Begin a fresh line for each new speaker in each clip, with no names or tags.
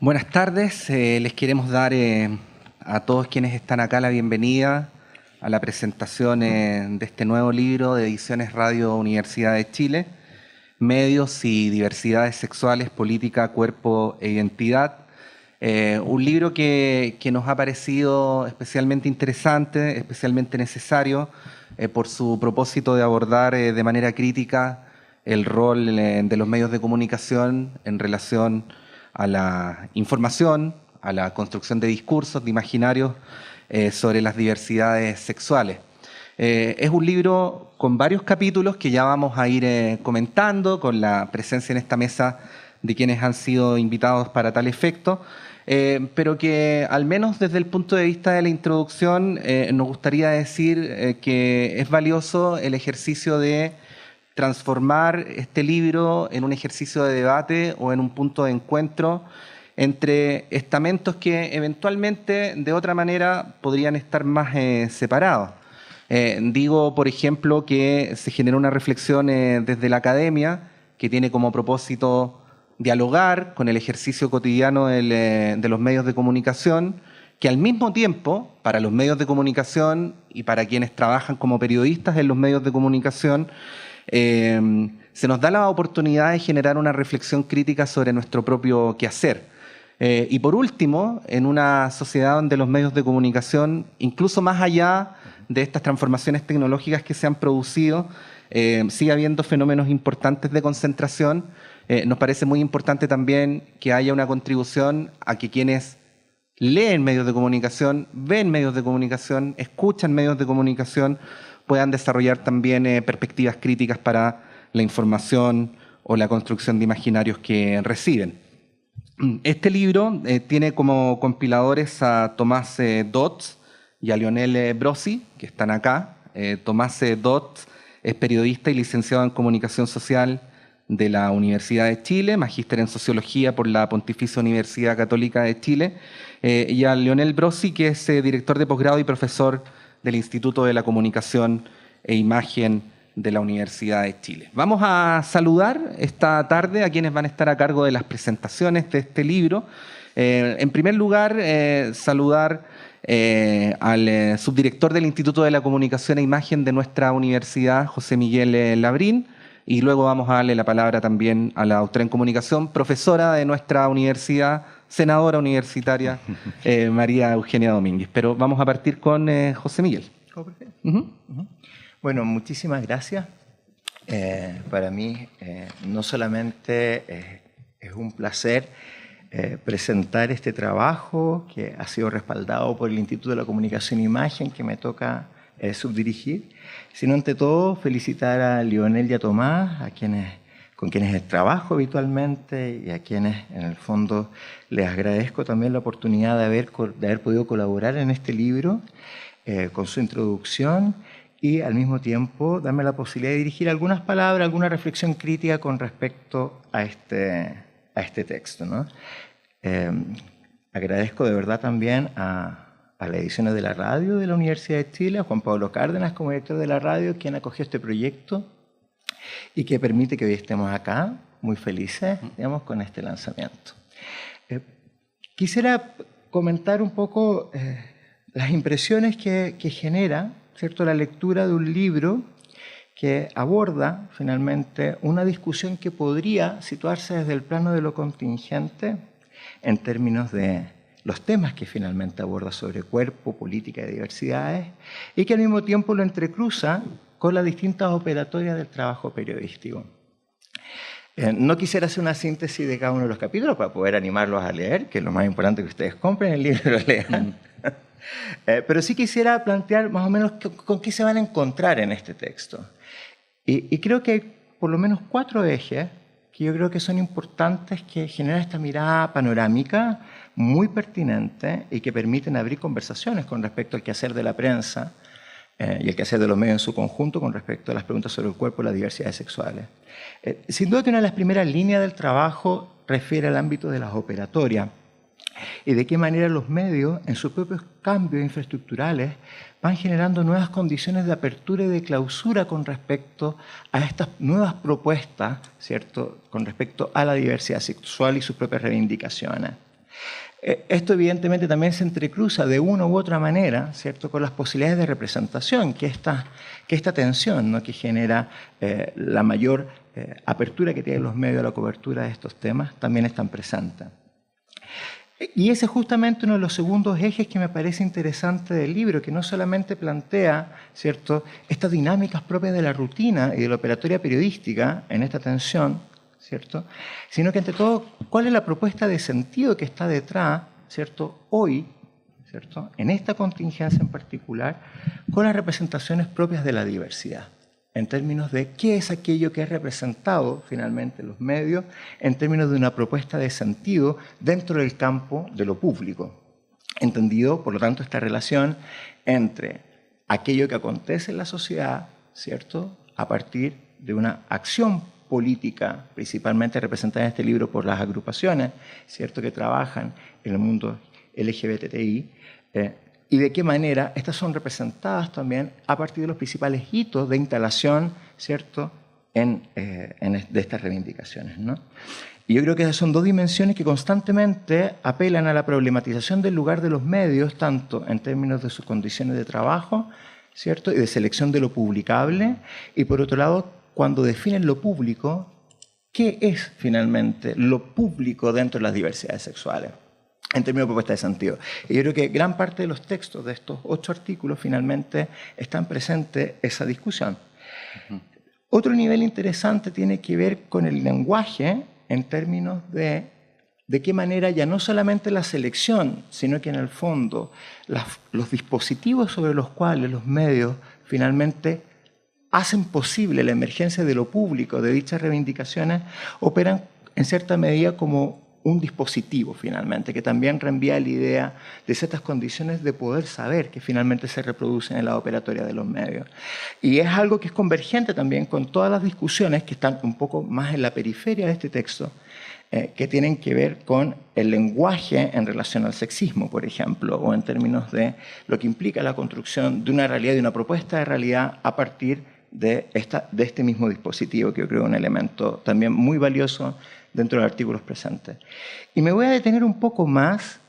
Buenas tardes, les queremos dar a todos quienes están acá la bienvenida a la presentación de este nuevo libro de Ediciones Radio Universidad de Chile, Medios y Diversidades Sexuales, Política, Cuerpo e Identidad. Un libro que nos ha parecido especialmente interesante, especialmente necesario, por su propósito de abordar de manera crítica el rol de los medios de comunicación en relación a la información, a la construcción de discursos, de imaginarios sobre las diversidades sexuales. Es un libro con varios capítulos que ya vamos a ir comentando, con la presencia en esta mesa de quienes han sido invitados para tal efecto, pero que al menos desde el punto de vista de la introducción nos gustaría decir que es valioso el ejercicio de transformar este libro en un ejercicio de debate o en un punto de encuentro entre estamentos que eventualmente de otra manera podrían estar más separados. Digo, por ejemplo, que se genera una reflexión desde la academia que tiene como propósito dialogar con el ejercicio cotidiano de los medios de comunicación, que al mismo tiempo, para los medios de comunicación y para quienes trabajan como periodistas en los medios de comunicación, se nos da la oportunidad de generar una reflexión crítica sobre nuestro propio quehacer. Y por último, en una sociedad donde los medios de comunicación, incluso más allá de estas transformaciones tecnológicas que se han producido, sigue habiendo fenómenos importantes de concentración, nos parece muy importante también que haya una contribución a que quienes leen medios de comunicación, ven medios de comunicación, escuchan medios de comunicación, puedan desarrollar también perspectivas críticas para la información o la construcción de imaginarios que reciben. Este libro tiene como compiladores a Tomás Dodds y a Lionel Brosi, que están acá. Tomás Dodds es periodista y licenciado en Comunicación Social de la Universidad de Chile, magíster en Sociología por la Pontificia Universidad Católica de Chile, y a Lionel Brosi, que es director de posgrado y profesor del Instituto de la Comunicación e Imagen de la Universidad de Chile. Vamos a saludar esta tarde a quienes van a estar a cargo de las presentaciones de este libro. En primer lugar, saludar al subdirector del Instituto de la Comunicación e Imagen de nuestra universidad, José Miguel Labrín, y luego vamos a darle la palabra también a la doctora en comunicación, profesora de nuestra universidad, senadora universitaria, María Eugenia Domínguez. Pero vamos a partir con José Miguel.
Bueno, muchísimas gracias. Para mí no solamente es un placer presentar este trabajo que ha sido respaldado por el Instituto de la Comunicación e Imagen que me toca subdirigir, sino ante todo felicitar a Lionel y a Tomás, con quienes trabajo habitualmente y a quienes en el fondo les agradezco también la oportunidad de haber podido colaborar en este libro con su introducción y al mismo tiempo darme la posibilidad de dirigir algunas palabras, alguna reflexión crítica con respecto a este texto, ¿no? Agradezco de verdad también a las ediciones de la radio de la Universidad de Chile, a Juan Pablo Cárdenas como director de la radio, quien acogió este proyecto y que permite que hoy estemos acá, muy felices, digamos, con este lanzamiento. Quisiera comentar un poco las impresiones que genera, ¿cierto?, la lectura de un libro que aborda finalmente una discusión que podría situarse desde el plano de lo contingente en términos de los temas que finalmente aborda sobre cuerpo, política y diversidades, y que al mismo tiempo lo entrecruza con las distintas operatorias del trabajo periodístico. No quisiera hacer una síntesis de cada uno de los capítulos para poder animarlos a leer, que es lo más importante, que ustedes compren el libro y lo lean. Pero sí quisiera plantear más o menos con qué se van a encontrar en este texto. Y creo que hay por lo menos 4 ejes que yo creo que son importantes, que generan esta mirada panorámica muy pertinente y que permiten abrir conversaciones con respecto al quehacer de la prensa y el quehacer de los medios en su conjunto con respecto a las preguntas sobre el cuerpo y las diversidades sexuales. Sin duda que una de las primeras líneas del trabajo refiere al ámbito de las operatorias y de qué manera los medios, en sus propios cambios infraestructurales, van generando nuevas condiciones de apertura y de clausura con respecto a estas nuevas propuestas, ¿cierto?, con respecto a la diversidad sexual y sus propias reivindicaciones. Esto evidentemente también se entrecruza de una u otra manera, ¿cierto?, con las posibilidades de representación que esta tensión, ¿no?, que genera la mayor apertura que tienen los medios a la cobertura de estos temas, también están presentes. Y ese es justamente uno de los segundos ejes que me parece interesante del libro, que no solamente plantea, ¿cierto?, estas dinámicas propias de la rutina y de la operatoria periodística en esta tensión, ¿cierto?, sino que ante todo, ¿cuál es la propuesta de sentido que está detrás, ¿cierto?, hoy, ¿cierto?, en esta contingencia en particular, con las representaciones propias de la diversidad, en términos de qué es aquello que es representado finalmente en los medios, en términos de una propuesta de sentido dentro del campo de lo público. Entendido, por lo tanto, esta relación entre aquello que acontece en la sociedad, ¿cierto?, a partir de una acción política, principalmente representada en este libro por las agrupaciones, ¿cierto?, que trabajan en el mundo LGBTI, y de qué manera estas son representadas también a partir de los principales hitos de instalación, ¿cierto?, de estas reivindicaciones, ¿no? Y yo creo que esas son dos dimensiones que constantemente apelan a la problematización del lugar de los medios, tanto en términos de sus condiciones de trabajo, ¿cierto?, y de selección de lo publicable, y por otro lado, cuando definen lo público, ¿qué es finalmente lo público dentro de las diversidades sexuales? En términos de propuesta de sentido. Y yo creo que gran parte de los textos de estos 8 artículos finalmente están presentes esa discusión. Otro nivel interesante tiene que ver con el lenguaje en términos de qué manera ya no solamente la selección, sino que en el fondo los dispositivos sobre los cuales los medios finalmente hacen posible la emergencia de lo público de dichas reivindicaciones operan en cierta medida como un dispositivo finalmente, que también reenvía la idea de ciertas condiciones de poder saber que finalmente se reproducen en la operatoria de los medios. Y es algo que es convergente también con todas las discusiones que están un poco más en la periferia de este texto, que tienen que ver con el lenguaje en relación al sexismo, por ejemplo, o en términos de lo que implica la construcción de una realidad, de una propuesta de realidad a partir de este mismo dispositivo, que yo creo es un elemento también muy valioso dentro de los artículos presentes. Y me voy a detener un poco más,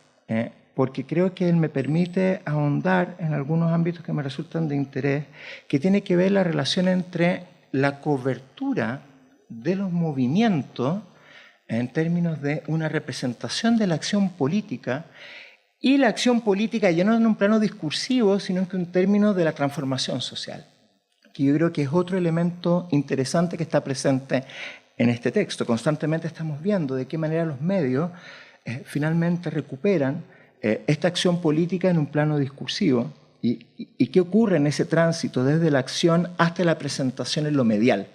porque creo que él me permite ahondar en algunos ámbitos que me resultan de interés, que tiene que ver la relación entre la cobertura de los movimientos en términos de una representación de la acción política y la acción política ya no en un plano discursivo, sino que en términos de la transformación social, que yo creo que es otro elemento interesante que está presente en este texto. Constantemente estamos viendo de qué manera los medios finalmente recuperan esta acción política en un plano discursivo y qué ocurre en ese tránsito desde la acción hasta la presentación en lo medial,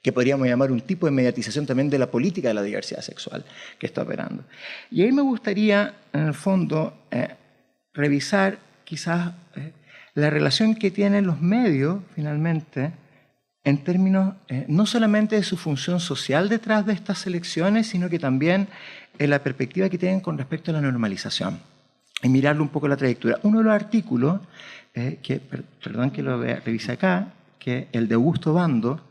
que podríamos llamar un tipo de mediatización también de la política de la diversidad sexual que está operando. Y ahí me gustaría, en el fondo, revisar quizás la relación que tienen los medios, finalmente, en términos no solamente de su función social detrás de estas elecciones, sino que también en la perspectiva que tienen con respecto a la normalización. Y mirarle un poco la trayectoria. Uno de los artículos, perdón que lo revise acá, que es el de Augusto Bando,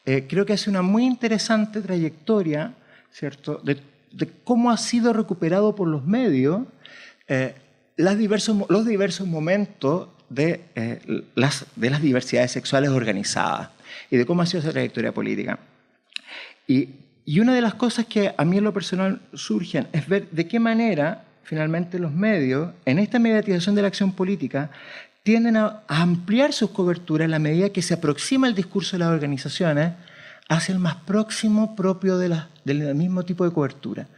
creo que hace una muy interesante trayectoria, ¿cierto?, de cómo ha sido recuperado por los medios los diversos momentos de las diversidades sexuales organizadas y de cómo ha sido esa trayectoria política. Y una de las cosas que a mí en lo personal surgen es ver de qué manera finalmente los medios, en esta mediatización de la acción política, tienden a ampliar sus coberturas en la medida que se aproxima el discurso de las organizaciones hacia el más próximo propio del mismo tipo de cobertura.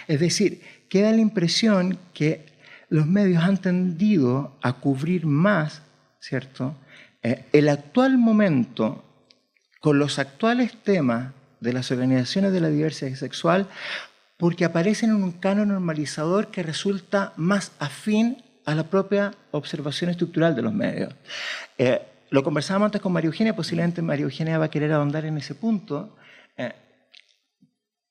Es decir, queda la impresión que los medios han tendido a cubrir más, ¿cierto?, el actual momento con los actuales temas de las organizaciones de la diversidad sexual, porque aparecen en un canon normalizador que resulta más afín a la propia observación estructural de los medios. Lo conversábamos antes con María Eugenia, posiblemente María Eugenia va a querer ahondar en ese punto,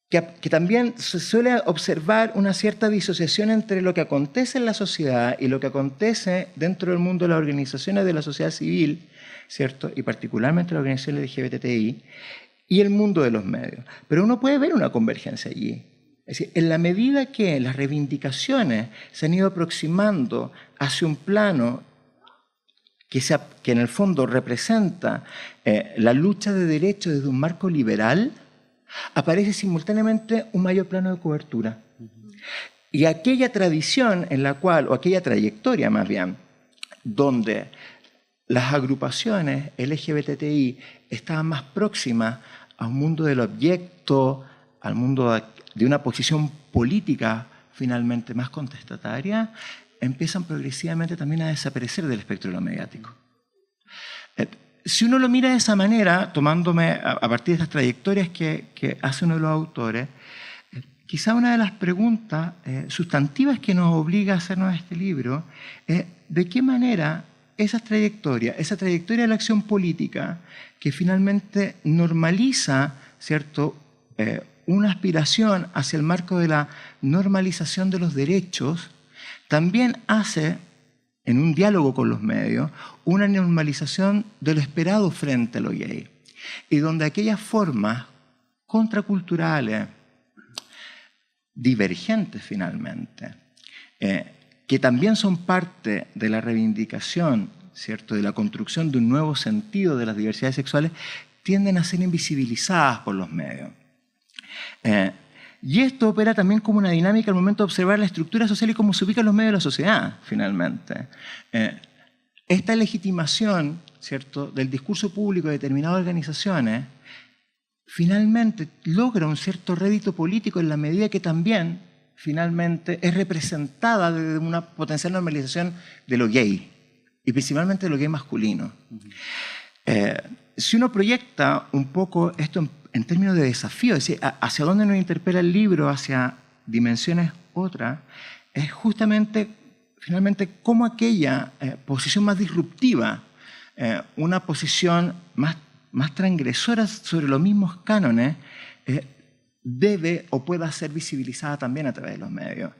que también se suele observar una cierta disociación entre lo que acontece en la sociedad y lo que acontece dentro del mundo de las organizaciones de la sociedad civil, ¿cierto?, y particularmente las organizaciones LGBTI, y el mundo de los medios. Pero uno puede ver una convergencia allí. Es decir, en la medida que las reivindicaciones se han ido aproximando hacia un plano que en el fondo representa la lucha de derechos desde un marco liberal, aparece simultáneamente un mayor plano de cobertura. Y aquella tradición en la cual, o aquella trayectoria más bien, donde las agrupaciones LGBTI estaban más próximas a un mundo del objeto, al mundo de una posición política finalmente más contestataria, empiezan progresivamente también a desaparecer del espectro de lo mediático. Si uno lo mira de esa manera, tomándome a partir de estas trayectorias que hace uno de los autores, quizá una de las preguntas sustantivas que nos obliga a hacernos este libro es de qué manera esa trayectoria de la acción política que finalmente normaliza, ¿cierto?, una aspiración hacia el marco de la normalización de los derechos, también hace, en un diálogo con los medios, una normalización de lo esperado frente a lo gay. Y donde aquellas formas contraculturales, divergentes finalmente, que también son parte de la reivindicación, ¿cierto?, de la construcción de un nuevo sentido de las diversidades sexuales, tienden a ser invisibilizadas por los medios. Y esto opera también como una dinámica al momento de observar la estructura social y cómo se ubican los medios de la sociedad, finalmente. Esta legitimación, ¿cierto?, del discurso público de determinadas organizaciones finalmente logra un cierto rédito político en la medida que también finalmente es representada desde una potencial normalización de lo gay, y principalmente de lo gay masculino. Si uno proyecta un poco esto en términos de desafío, es decir, hacia dónde nos interpela el libro, hacia dimensiones otras, es justamente, finalmente, cómo aquella posición más disruptiva, una posición más transgresora sobre los mismos cánones, debe o pueda ser visibilizada también a través de los medios.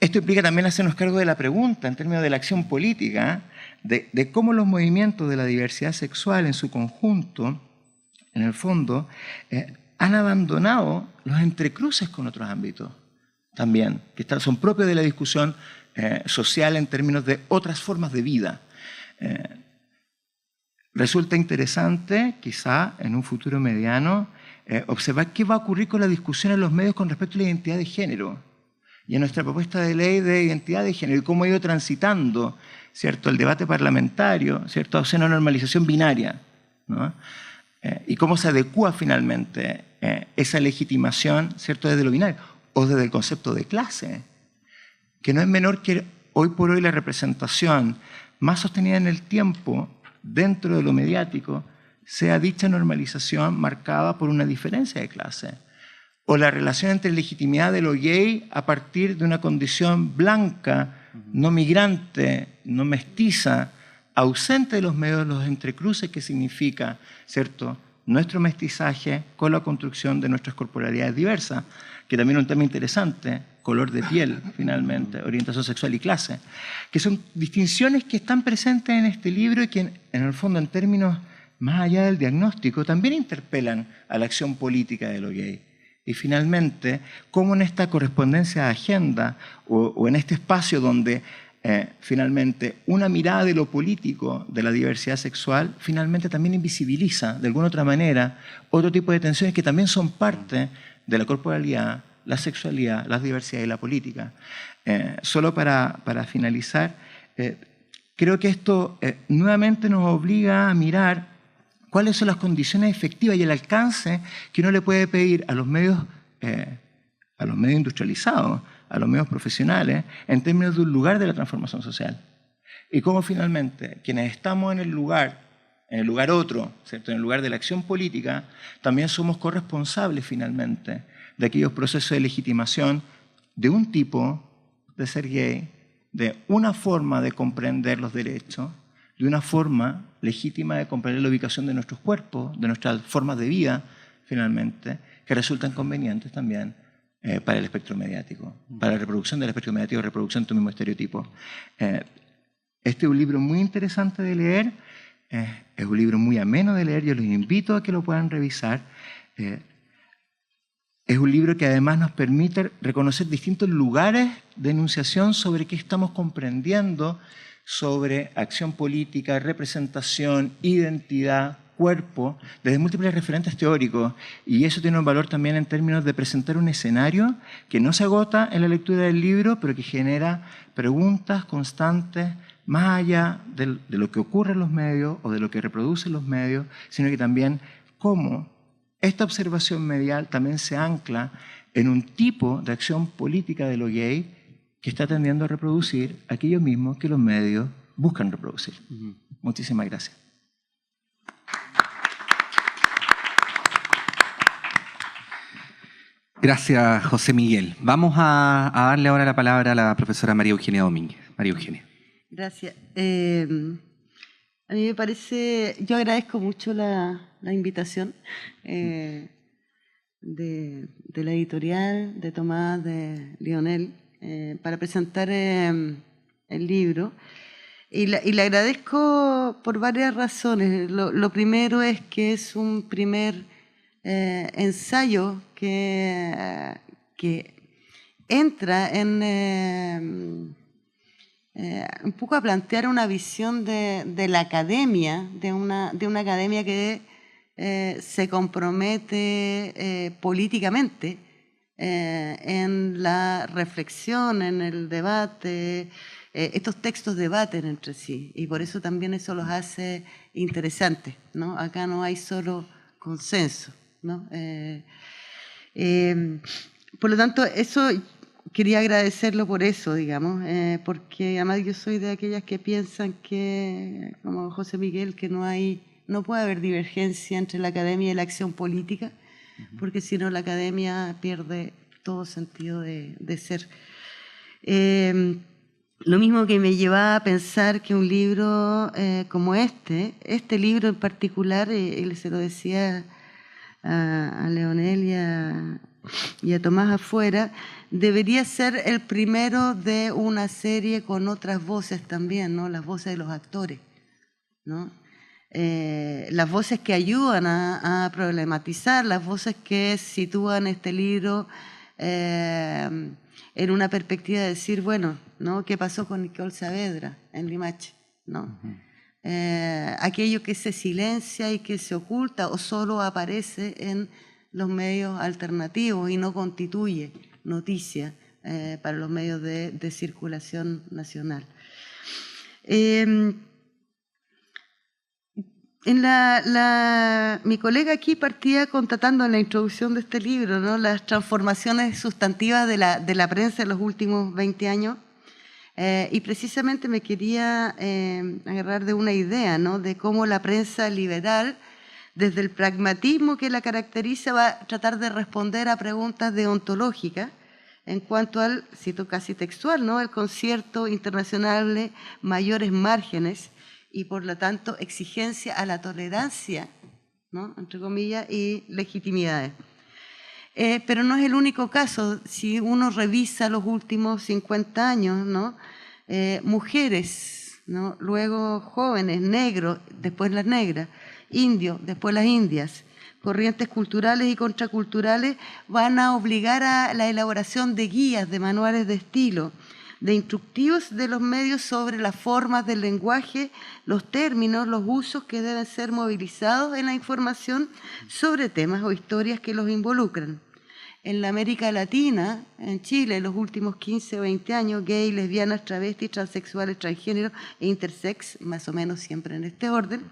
Esto implica también hacernos cargo de la pregunta en términos de la acción política, de cómo los movimientos de la diversidad sexual en su conjunto, en el fondo, han abandonado los entrecruces con otros ámbitos también, que son propios de la discusión social en términos de otras formas de vida. Resulta interesante, quizá en un futuro mediano, observar qué va a ocurrir con la discusión en los medios con respecto a la identidad de género y a nuestra propuesta de ley de identidad de género y cómo ha ido transitando, ¿cierto?, el debate parlamentario, ¿cierto?, hacia una normalización binaria, ¿no? Y cómo se adecúa finalmente esa legitimación, ¿cierto?, desde lo binario o desde el concepto de clase, que no es menor que hoy por hoy la representación más sostenida en el tiempo dentro de lo mediático sea dicha normalización marcada por una diferencia de clase, o la relación entre legitimidad de lo gay a partir de una condición blanca, no migrante, no mestiza, ausente de los medios de los entrecruces que significa, ¿cierto?, nuestro mestizaje con la construcción de nuestras corporalidades diversas, que también es un tema interesante, color de piel, finalmente, orientación sexual y clase, que son distinciones que están presentes en este libro y que, en el fondo, en términos más allá del diagnóstico, también interpelan a la acción política de lo gay. Y finalmente, cómo en esta correspondencia de agenda o en este espacio donde finalmente una mirada de lo político de la diversidad sexual finalmente también invisibiliza de alguna otra manera otro tipo de tensiones que también son parte de la corporalidad, la sexualidad, la diversidad y la política. Solo para finalizar, creo que esto nuevamente nos obliga a mirar cuáles son las condiciones efectivas y el alcance que uno le puede pedir a los medios industrializados, a los medios profesionales, en términos de un lugar de la transformación social. Y cómo finalmente quienes estamos en el lugar otro, ¿cierto?, en el lugar de la acción política, también somos corresponsables finalmente de aquellos procesos de legitimación de un tipo de ser gay, de una forma de comprender los derechos, de una forma legítima de comprender la ubicación de nuestros cuerpos, de nuestras formas de vida, finalmente, que resultan convenientes también para el espectro mediático, para la reproducción del espectro mediático, reproducción de tu mismo estereotipo. Este es un libro muy interesante de leer, es un libro muy ameno de leer, yo los invito a que lo puedan revisar. Es un libro que además nos permite reconocer distintos lugares de enunciación sobre qué estamos comprendiendo sobre acción política, representación, identidad, cuerpo, desde múltiples referentes teóricos. Y eso tiene un valor también en términos de presentar un escenario que no se agota en la lectura del libro, pero que genera preguntas constantes más allá de lo que ocurre en los medios o de lo que reproducen los medios, sino que también cómo esta observación medial también se ancla en un tipo de acción política de lo gay que está tendiendo a reproducir aquello mismo que los medios buscan reproducir. Muchísimas gracias.
Gracias, José Miguel. Vamos a darle ahora la palabra a la profesora María Eugenia Domínguez. María Eugenia.
Gracias. A mí me parece, yo agradezco mucho la invitación de la editorial, de Tomás, de Lionel, para presentar el libro. Y le agradezco por varias razones. Lo primero es que es un primer ensayo que entra en un poco a plantear una visión de la academia, de una academia que se compromete políticamente en la reflexión, en el debate. Estos textos debaten entre sí y por eso también eso los hace interesantes, ¿no? Acá no hay solo consenso, ¿no? Por lo tanto, eso quería agradecerlo por eso, digamos, porque además yo soy de aquellas que piensan que, como José Miguel, que no puede haber divergencia entre la academia y la acción política, porque si no la academia pierde todo sentido de ser. Lo mismo que me llevaba a pensar que un libro como este libro en particular, y se lo decía a Leonel y a Tomás afuera, debería ser el primero de una serie con otras voces también, ¿no? Las voces de los actores, ¿no? Las voces que ayudan a problematizar, las voces que sitúan este libro en una perspectiva de decir, bueno, ¿no? ¿Qué pasó con Nicole Saavedra en Limache? ¿No? Aquello que se silencia y que se oculta o solo aparece en los medios alternativos y no constituye noticia para los medios de circulación nacional. Mi colega aquí partía constatando en la introducción de este libro, ¿no? Las transformaciones sustantivas de la prensa en los últimos 20 años. Y precisamente me quería agarrar de una idea, ¿no? De cómo la prensa liberal, desde el pragmatismo que la caracteriza, va a tratar de responder a preguntas deontológicas en cuanto al, cito casi textual, ¿no? El concierto internacional de mayores márgenes y por lo tanto exigencia a la tolerancia, ¿no? Entre comillas, y legitimidades. Pero no es el único caso. Si uno revisa los últimos 50 años, ¿no? Mujeres, ¿no? Luego jóvenes, negros, después las negras, indios, después las indias, corrientes culturales y contraculturales van a obligar a la elaboración de guías, de manuales de estilo, de instructivos de los medios sobre las formas del lenguaje, los términos, los usos que deben ser movilizados en la información sobre temas o historias que los involucran. En la América Latina, en Chile, en los últimos 15 o 20 años, gays, lesbianas, travestis, transexuales, transgénero e intersex, más o menos siempre en este orden,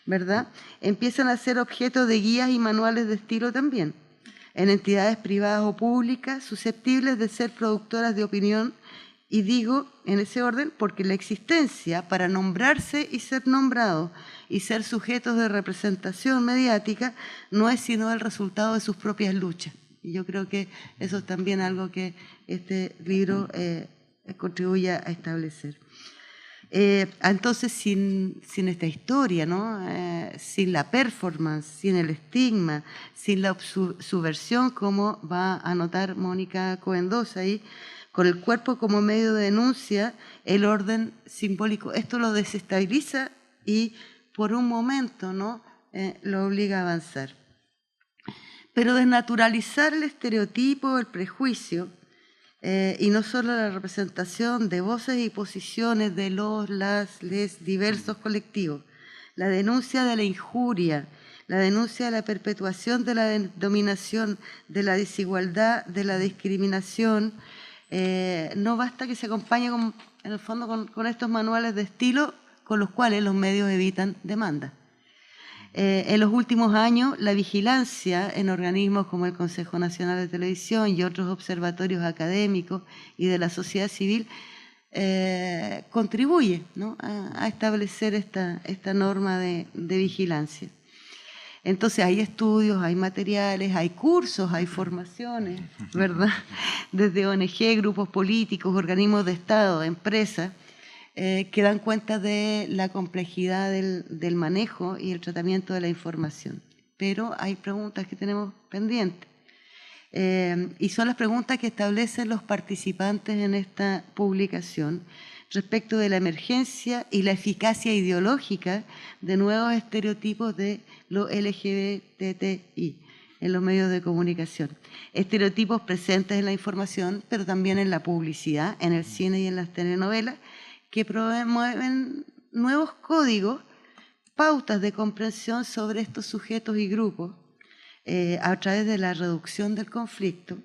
¿verdad?, empiezan a ser objeto de guías y manuales de estilo también, en entidades privadas o públicas susceptibles de ser productoras de opinión. Y digo en ese orden porque la existencia para nombrarse y ser nombrado y ser sujetos de representación mediática no es sino el resultado de sus propias luchas. Y yo creo que eso es también algo que este libro contribuye a establecer. Entonces, sin esta historia, ¿no? Sin la performance, sin el estigma, sin la subversión, como va a notar Mónica Coendosa ahí, con el cuerpo como medio de denuncia, el orden simbólico, esto lo desestabiliza y por un momento, ¿no? Lo obliga a avanzar. pero desnaturalizar el estereotipo, el prejuicio, y no solo la representación de voces y posiciones de los, las, les diversos colectivos, la denuncia de la injuria, la denuncia de la perpetuación de la dominación, de la desigualdad, de la discriminación. No basta que se acompañe en el fondo con estos manuales de estilo con los cuales los medios evitan demandas. En los últimos años, la vigilancia en organismos como el Consejo Nacional de Televisión y otros observatorios académicos y de la sociedad civil contribuye, ¿no?, a establecer esta norma de vigilancia. Entonces hay estudios, hay materiales, hay cursos, hay formaciones, ¿verdad? Desde ONG, grupos políticos, organismos de Estado, empresas, que dan cuenta de la complejidad del manejo y el tratamiento de la información. Pero hay preguntas que tenemos pendientes. Y son las preguntas que establecen los participantes en esta publicación respecto de la emergencia y la eficacia ideológica de nuevos estereotipos de lo LGBTI en los medios de comunicación. Estereotipos presentes en la información, pero también en la publicidad, en el cine y en las telenovelas, que promueven nuevos códigos, pautas de comprensión sobre estos sujetos y grupos a través de la reducción del conflicto.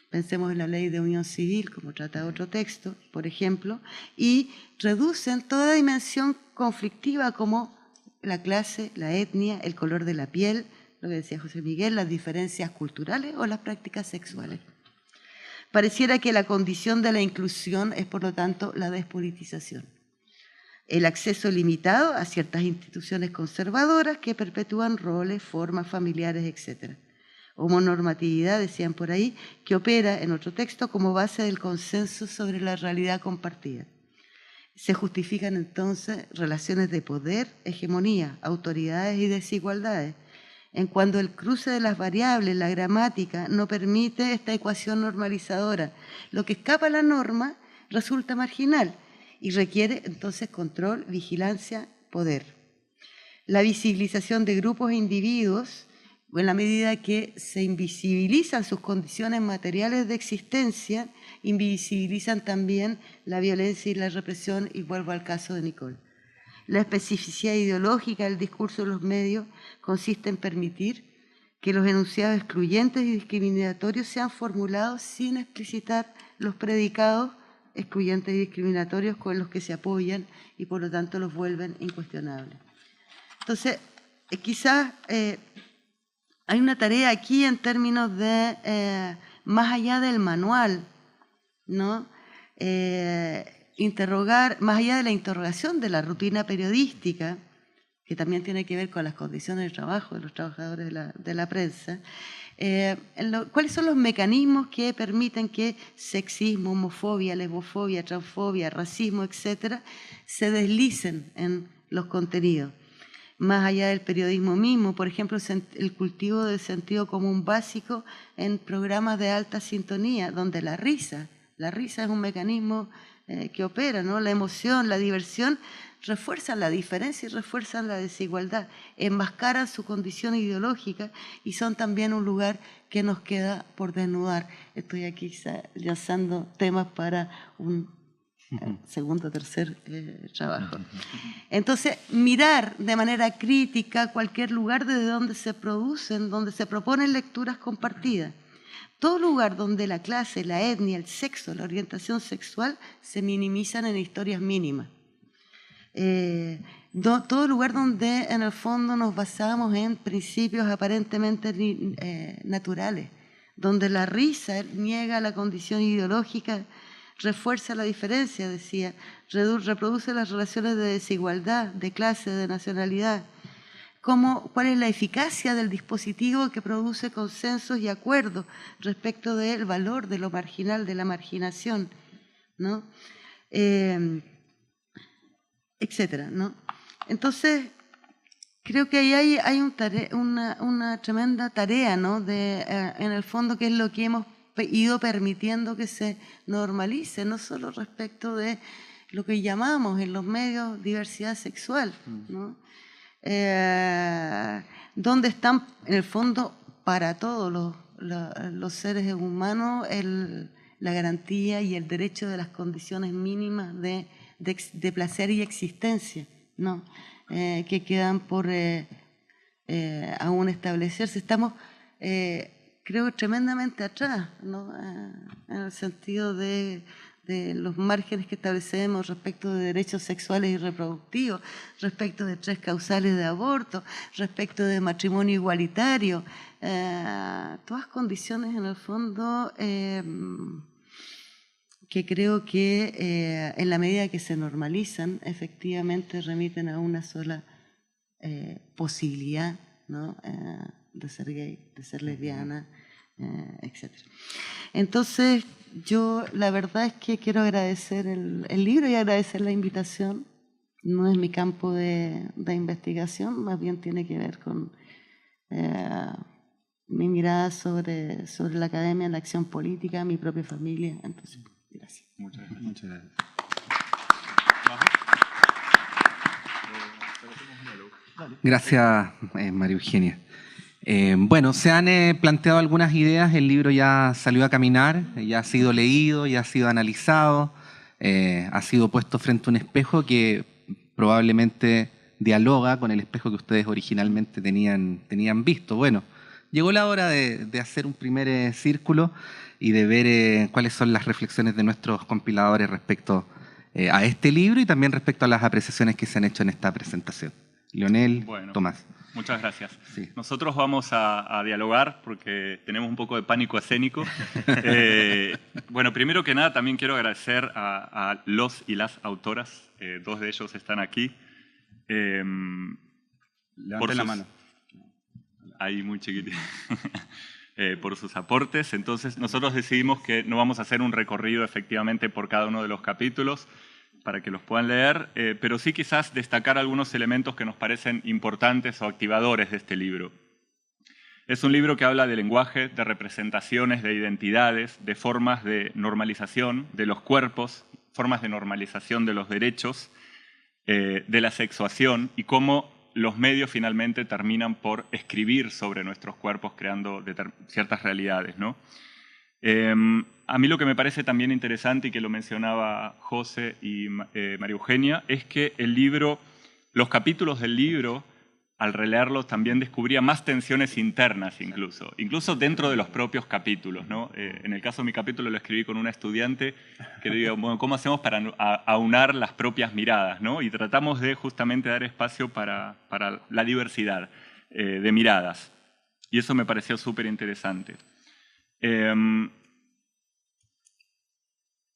Pensemos en la ley de unión civil, como trata otro texto, por ejemplo, y reducen toda dimensión conflictiva como la clase, la etnia, el color de la piel, lo que decía José Miguel, las diferencias culturales o las prácticas sexuales. Pareciera que la condición de la inclusión es, por lo tanto, la despolitización. El acceso limitado a ciertas instituciones conservadoras que perpetúan roles, formas familiares, etc. Homonormatividad, decían por ahí, que opera en otro texto como base del consenso sobre la realidad compartida. Se justifican entonces relaciones de poder, hegemonía, autoridades y desigualdades, en cuanto el cruce de las variables, la gramática, no permite esta ecuación normalizadora. Lo que escapa a la norma resulta marginal y requiere entonces control, vigilancia, poder. La visibilización de grupos e individuos, en la medida que se invisibilizan sus condiciones materiales de existencia, invisibilizan también la violencia y la represión, y vuelvo al caso de Nicole. La especificidad ideológica del discurso de los medios consiste en permitir que los enunciados excluyentes y discriminatorios sean formulados sin explicitar los predicados excluyentes y discriminatorios con los que se apoyan y por lo tanto los vuelven incuestionables. Entonces, quizás hay una tarea aquí en términos de, más allá del manual, ¿no?, interrogar, más allá de la interrogación de la rutina periodística, que también tiene que ver con las condiciones de trabajo de los trabajadores de la prensa, ¿cuáles son los mecanismos que permiten que sexismo, homofobia, lesbofobia, transfobia, racismo, etcétera, se deslicen en los contenidos? Más allá del periodismo mismo, por ejemplo, el cultivo del sentido común básico en programas de alta sintonía, donde la risa es un mecanismo que opera, ¿no? La emoción, la diversión, refuerzan la diferencia y refuerzan la desigualdad, enmascaran su condición ideológica y son también un lugar que nos queda por desnudar. Estoy aquí lanzando temas para un segundo o tercer trabajo. Entonces, mirar de manera crítica cualquier lugar desde donde se producen, donde se proponen lecturas compartidas. Todo lugar donde la clase, la etnia, el sexo, la orientación sexual se minimizan en historias mínimas. Todo lugar donde en el fondo nos basamos en principios aparentemente naturales, donde la risa niega la condición ideológica, refuerza la diferencia, decía, reproduce las relaciones de desigualdad, de clase, de nacionalidad. ¿Cuál es la eficacia del dispositivo que produce consensos y acuerdos respecto del valor de lo marginal, de la marginación, ¿no? Etcétera, ¿no? Entonces, creo que ahí hay una tremenda tarea, ¿no? En el fondo, que es lo que hemos ido permitiendo que se normalice, no solo respecto de lo que llamamos en los medios diversidad sexual, ¿no? Donde están, en el fondo, para todos los seres humanos la garantía y el derecho de las condiciones mínimas de placer y existencia, ¿no? Que quedan por aún establecerse. Estamos, creo, tremendamente atrás, ¿no? En el sentido de los márgenes que establecemos respecto de derechos sexuales y reproductivos, respecto de 3 causales de aborto, respecto de matrimonio igualitario, todas condiciones en el fondo que creo que en la medida que se normalizan, efectivamente remiten a una sola posibilidad, ¿no? De ser gay, de ser lesbiana, etc. Entonces, yo la verdad es que quiero agradecer el libro y agradecer la invitación. No es mi campo de investigación, más bien tiene que ver con mi mirada sobre la academia, la acción política, mi propia familia. Entonces, gracias.
Muchas gracias.
Muchas gracias.
Gracias, María Eugenia. Bueno, se han planteado algunas ideas, el libro ya salió a caminar, ya ha sido leído, ya ha sido analizado, ha sido puesto frente a un espejo que probablemente dialoga con el espejo que ustedes originalmente tenían visto. Bueno, llegó la hora de hacer un primer círculo y de ver cuáles son las reflexiones de nuestros compiladores respecto a este libro y también respecto a las apreciaciones que se han hecho en esta presentación. Leonel,
Bueno,
Tomás.
Muchas gracias.
Sí.
Nosotros vamos a dialogar porque tenemos un poco de pánico escénico. Bueno, primero que nada también quiero agradecer a los y las autoras. 2 de ellos están aquí.
Levanten la mano.
Ahí muy chiquitito. Por sus aportes. Entonces nosotros decidimos que no vamos a hacer un recorrido efectivamente por cada uno de los capítulos para que los puedan leer, pero sí quizás destacar algunos elementos que nos parecen importantes o activadores de este libro. Es un libro que habla de lenguaje, de representaciones, de identidades, de formas de normalización de los cuerpos, formas de normalización de los derechos, de la sexuación y cómo los medios finalmente terminan por escribir sobre nuestros cuerpos creando ciertas realidades, ¿no? A mí lo que me parece también interesante y que lo mencionaba José y María Eugenia es que el libro, los capítulos del libro, al releerlos también descubría más tensiones internas incluso dentro de los propios capítulos, ¿no? En el caso de mi capítulo lo escribí con una estudiante que le digo, bueno, ¿cómo hacemos para aunar las propias miradas, ¿no? Y tratamos de justamente dar espacio para la diversidad de miradas. Y eso me pareció súper interesante.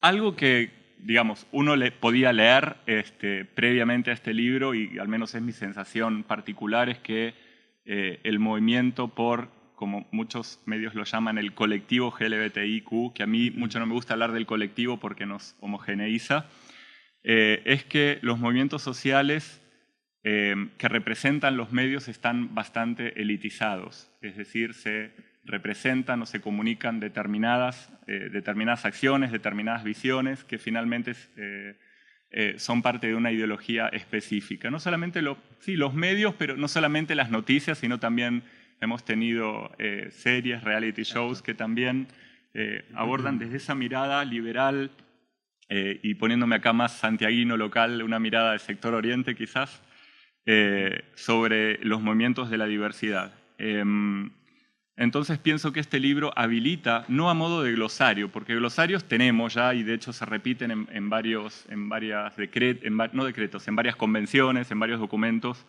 Algo que, digamos, uno podía leer previamente a este libro, y al menos es mi sensación particular, es que el movimiento por, como muchos medios lo llaman, el colectivo LGBTIQ, que a mí mucho no me gusta hablar del colectivo porque nos homogeneiza, es que los movimientos sociales que representan los medios están bastante elitizados, es decir, se representan o se comunican determinadas acciones, determinadas visiones que finalmente son parte de una ideología específica. No solamente los medios, pero no solamente las noticias, sino también hemos tenido series, reality shows que también abordan desde esa mirada liberal y poniéndome acá más santiaguino local, una mirada del sector oriente quizás, sobre los movimientos de la diversidad. Entonces pienso que este libro habilita, no a modo de glosario, porque glosarios tenemos ya y de hecho se repiten en varias convenciones, en varios documentos,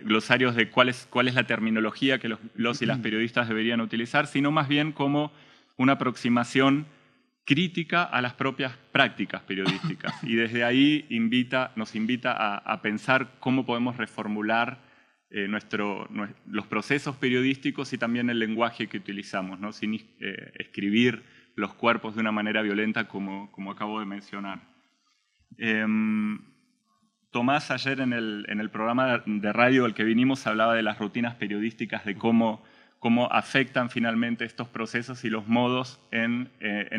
glosarios de cuál es la terminología que los y las periodistas deberían utilizar, sino más bien como una aproximación crítica a las propias prácticas periodísticas. Y desde ahí nos invita a pensar cómo podemos reformular los procesos periodísticos y también el lenguaje que utilizamos, ¿no? Sin escribir los cuerpos de una manera violenta como acabo de mencionar. Tomás ayer en el programa de radio al que vinimos hablaba de las rutinas periodísticas, de cómo afectan finalmente estos procesos y los modos en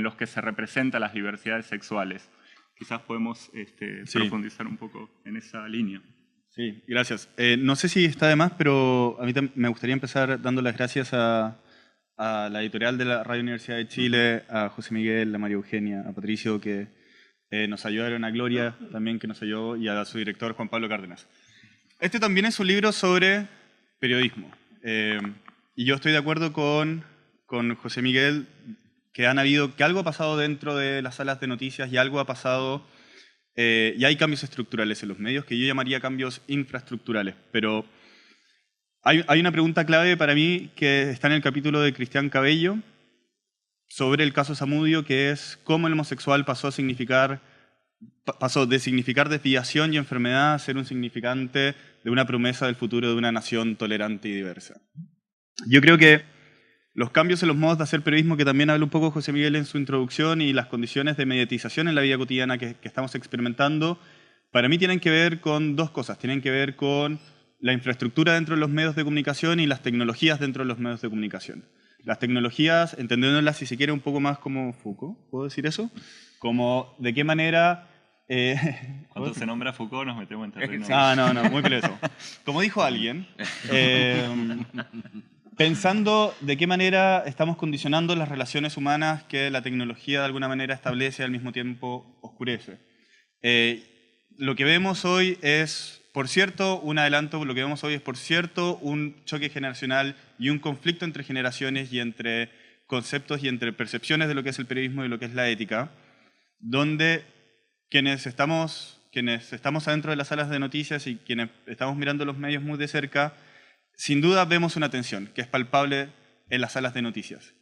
los que se representan las diversidades sexuales. Quizás podemos profundizar un poco en esa línea.
Sí, gracias. No sé si está de más, pero a mí me gustaría empezar dando las gracias a la editorial de la Radio Universidad de Chile, a José Miguel, a María Eugenia, a Patricio, que nos ayudaron, a Gloria también, que nos ayudó, y a su director, Juan Pablo Cárdenas. Este también es un libro sobre periodismo. Y yo estoy de acuerdo con José Miguel que algo ha pasado dentro de las salas de noticias y algo ha pasado, y hay cambios estructurales en los medios que yo llamaría cambios infraestructurales. Pero hay una pregunta clave para mí que está en el capítulo de Cristian Cabello sobre el caso Zamudio, que es cómo el homosexual pasó de significar desviación y enfermedad a ser un significante de una promesa del futuro de una nación tolerante y diversa. Yo creo que los cambios en los modos de hacer periodismo, que también habla un poco José Miguel en su introducción, y las condiciones de mediatización en la vida cotidiana que estamos experimentando, para mí tienen que ver con dos cosas. Tienen que ver con la infraestructura dentro de los medios de comunicación y las tecnologías dentro de los medios de comunicación. Las tecnologías, entendiéndolas, si se quiere, un poco más como Foucault, ¿puedo decir eso? Como de qué manera...
Cuando se nombra Foucault nos metemos en terreno.
No, muy peligroso. Como dijo alguien, pensando de qué manera estamos condicionando las relaciones humanas que la tecnología de alguna manera establece y al mismo tiempo oscurece. Lo que vemos hoy es, por cierto, un adelanto, lo que vemos hoy es, por cierto, un choque generacional y un conflicto entre generaciones y entre conceptos y entre percepciones de lo que es el periodismo y lo que es la ética, donde quienes estamos adentro de las salas de noticias y quienes estamos mirando los medios muy de cerca, sin duda vemos una tensión que es palpable en las salas de noticias.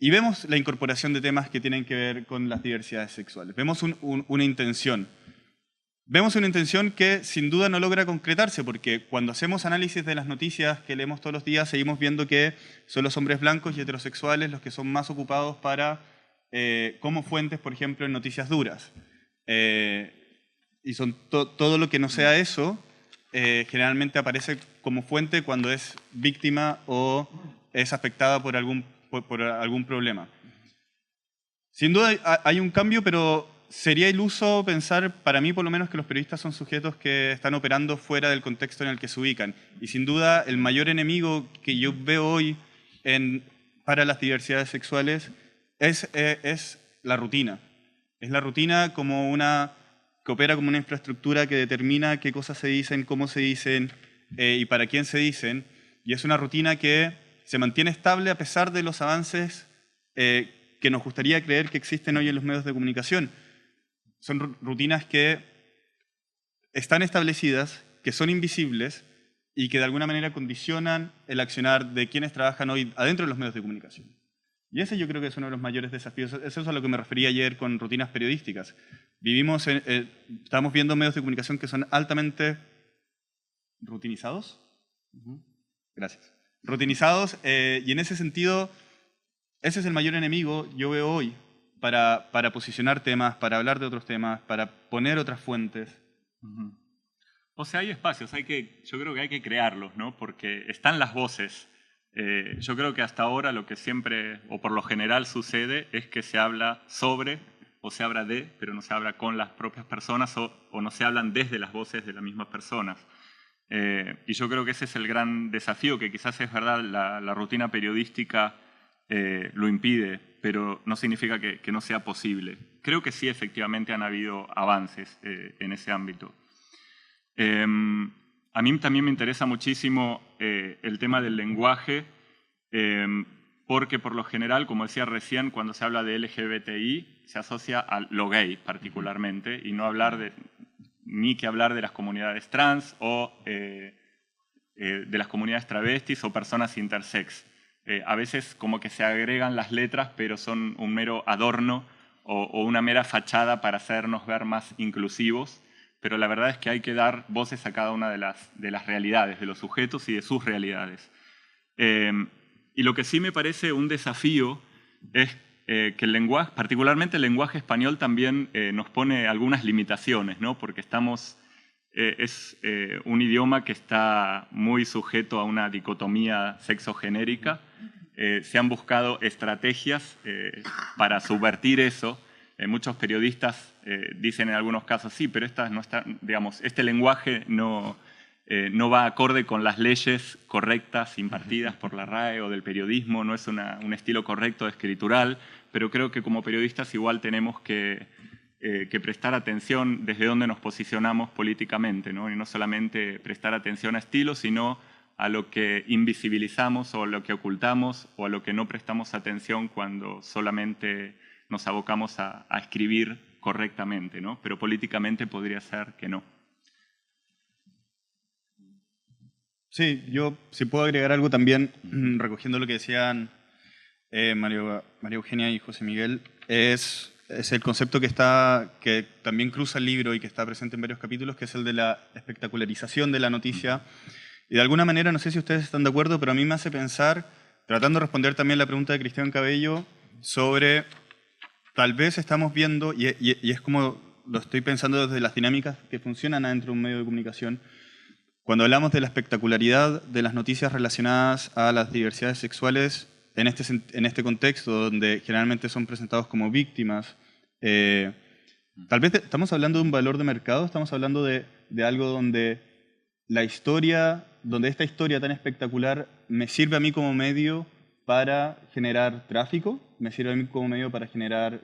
Y vemos la incorporación de temas que tienen que ver con las diversidades sexuales. Vemos una intención. Vemos una intención que sin duda no logra concretarse, porque cuando hacemos análisis de las noticias que leemos todos los días, seguimos viendo que son los hombres blancos y heterosexuales los que son más ocupados como fuentes, por ejemplo, en noticias duras. Y son todo lo que no sea eso, generalmente aparece como fuente cuando es víctima o es afectada por algún problema. Sin duda hay un cambio, pero sería iluso pensar, para mí por lo menos, que los periodistas son sujetos que están operando fuera del contexto en el que se ubican. Y sin duda el mayor enemigo que yo veo hoy para las diversidades sexuales es la rutina. Es la rutina que opera como una infraestructura que determina qué cosas se dicen, cómo se dicen y para quién se dicen. Y es una rutina que se mantiene estable a pesar de los avances que nos gustaría creer que existen hoy en los medios de comunicación. Son rutinas que están establecidas, que son invisibles y que de alguna manera condicionan el accionar de quienes trabajan hoy adentro de los medios de comunicación. Y ese yo creo que es uno de los mayores desafíos. Eso es a lo que me refería ayer con rutinas periodísticas. Estamos viendo medios de comunicación que son altamente rutinizados. Gracias. Rutinizados, y en ese sentido, ese es el mayor enemigo, yo veo hoy, para posicionar temas, para hablar de otros temas, para poner otras fuentes.
O sea, hay espacios, yo creo que hay que crearlos, ¿no? Porque están las voces. Yo creo que hasta ahora lo que siempre, o por lo general sucede, es que se habla sobre, o se habla de, pero no se habla con las propias personas, o no se hablan desde las voces de las mismas personas. Y yo creo que ese es el gran desafío, que quizás es verdad, la rutina periodística lo impide, pero no significa que no sea posible. Creo que sí, efectivamente, han habido avances en ese ámbito. A mí también me interesa muchísimo el tema del lenguaje, porque por lo general, como decía recién, cuando se habla de LGBTI, se asocia a lo gay particularmente, y no hablar ni que hablar de las comunidades trans o de las comunidades travestis o personas intersex. A veces como que se agregan las letras, pero son un mero adorno o una mera fachada para hacernos ver más inclusivos. Pero la verdad es que hay que dar voces a cada una de las realidades, de los sujetos y de sus realidades. Y lo que sí me parece un desafío es que el lenguaje, particularmente el lenguaje español, también nos pone algunas limitaciones, ¿no? Porque es un idioma que está muy sujeto a una dicotomía sexogenérica. Se han buscado estrategias para subvertir eso, muchos periodistas dicen en algunos casos, sí, pero este lenguaje no va acorde con las leyes correctas impartidas por la RAE o del periodismo, no es un estilo correcto escritural, pero creo que como periodistas igual tenemos que prestar atención desde dónde nos posicionamos políticamente, ¿no? Y no solamente prestar atención a estilos, sino a lo que invisibilizamos o a lo que ocultamos o a lo que no prestamos atención cuando solamente nos abocamos a escribir correctamente, ¿no? Pero políticamente podría ser que no.
Sí, yo si puedo agregar algo también, recogiendo lo que decían María Eugenia y José Miguel, es el concepto que también cruza el libro y que está presente en varios capítulos, que es el de la espectacularización de la noticia. Y de alguna manera, no sé si ustedes están de acuerdo, pero a mí me hace pensar, tratando de responder también la pregunta de Cristian Cabello, sobre tal vez estamos viendo, y es como lo estoy pensando desde las dinámicas que funcionan adentro de un medio de comunicación, cuando hablamos de la espectacularidad de las noticias relacionadas a las diversidades sexuales, en este contexto donde generalmente son presentados como víctimas, tal vez estamos hablando de un valor de mercado, estamos hablando de algo donde esta historia tan espectacular me sirve a mí como medio para generar tráfico, me sirve a mí como medio para generar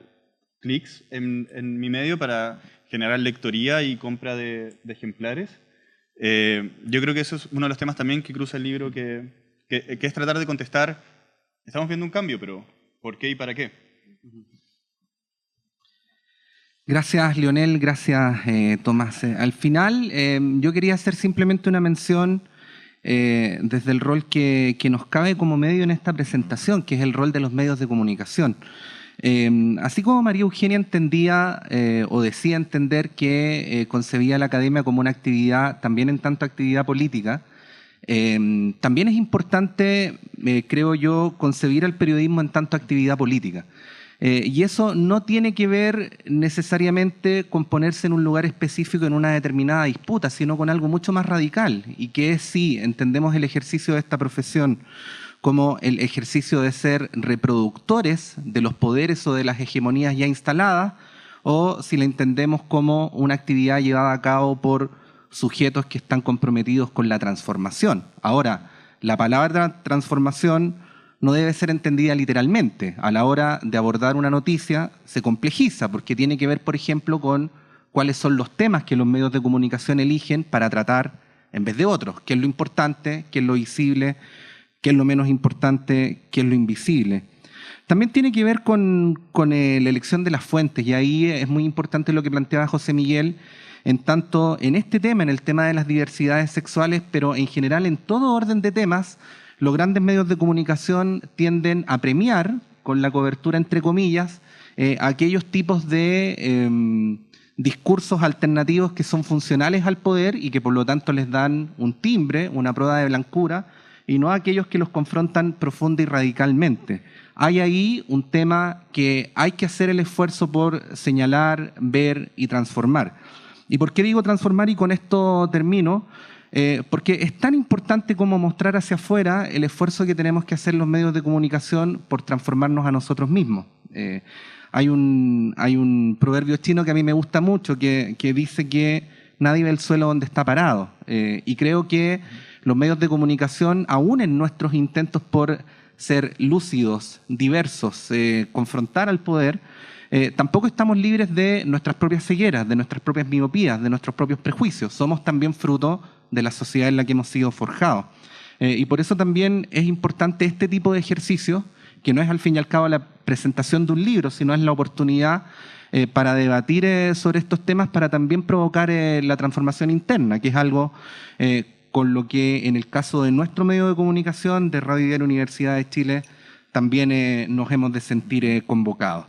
clics en mi medio, para generar lectoría y compra de ejemplares. Yo creo que eso es uno de los temas también que cruza el libro, que es tratar de contestar, estamos viendo un cambio, pero ¿por qué y para qué?
Gracias, Leonel. Gracias, Tomás. Al final, yo quería hacer simplemente una mención desde el rol que nos cabe como medio en esta presentación, que es el rol de los medios de comunicación. Así como María Eugenia entendía o decía entender que concebía la academia como una actividad, también en tanto actividad política, también es importante, creo yo, concebir el periodismo en tanto actividad política. Y eso no tiene que ver necesariamente con ponerse en un lugar específico en una determinada disputa, sino con algo mucho más radical, y que es, sí, entendemos el ejercicio de esta profesión como el ejercicio de ser reproductores de los poderes o de las hegemonías ya instaladas, o si la entendemos como una actividad llevada a cabo por sujetos que están comprometidos con la transformación. Ahora, la palabra transformación no debe ser entendida literalmente. A la hora de abordar una noticia se complejiza porque tiene que ver, por ejemplo, con cuáles son los temas que los medios de comunicación eligen para tratar en vez de otros, qué es lo importante, qué es lo visible, qué es lo menos importante, qué es lo invisible. También tiene que ver con la elección de las fuentes, y ahí es muy importante lo que planteaba José Miguel, en tanto en este tema, en el tema de las diversidades sexuales, pero en general en todo orden de temas, los grandes medios de comunicación tienden a premiar, con la cobertura entre comillas, aquellos tipos de discursos alternativos que son funcionales al poder y que por lo tanto les dan un timbre, una prueba de blancura, y no aquellos que los confrontan profunda y radicalmente. Hay ahí un tema que hay que hacer el esfuerzo por señalar, ver y transformar. ¿Y por qué digo transformar? Y con esto termino. Porque es tan importante como mostrar hacia afuera el esfuerzo que tenemos que hacer los medios de comunicación por transformarnos a nosotros mismos. Hay un proverbio chino que a mí me gusta mucho que dice que nadie ve el suelo donde está parado. Y creo que los medios de comunicación, aún en nuestros intentos por ser lúcidos, diversos, confrontar al poder, tampoco estamos libres de nuestras propias cegueras, de nuestras propias miopías, de nuestros propios prejuicios. Somos también fruto de la sociedad en la que hemos sido forjados. Y por eso también es importante este tipo de ejercicio, que no es al fin y al cabo la presentación de un libro, sino es la oportunidad para debatir sobre estos temas, para también provocar la transformación interna, que es algo con lo que en el caso de nuestro medio de comunicación, de Radio Diario Universidad de Chile, también nos hemos de sentir convocados.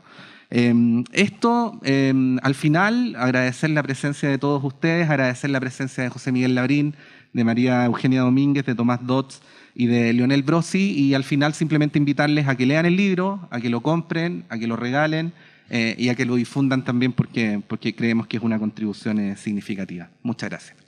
Esto, al final, agradecer la presencia de todos ustedes, agradecer la presencia de José Miguel Labrín, de María Eugenia Domínguez, de Tomás Dodds y de Leonel Brosi, y al final simplemente invitarles a que lean el libro, a que lo compren, a que lo regalen y a que lo difundan también porque creemos que es una contribución significativa. Muchas gracias.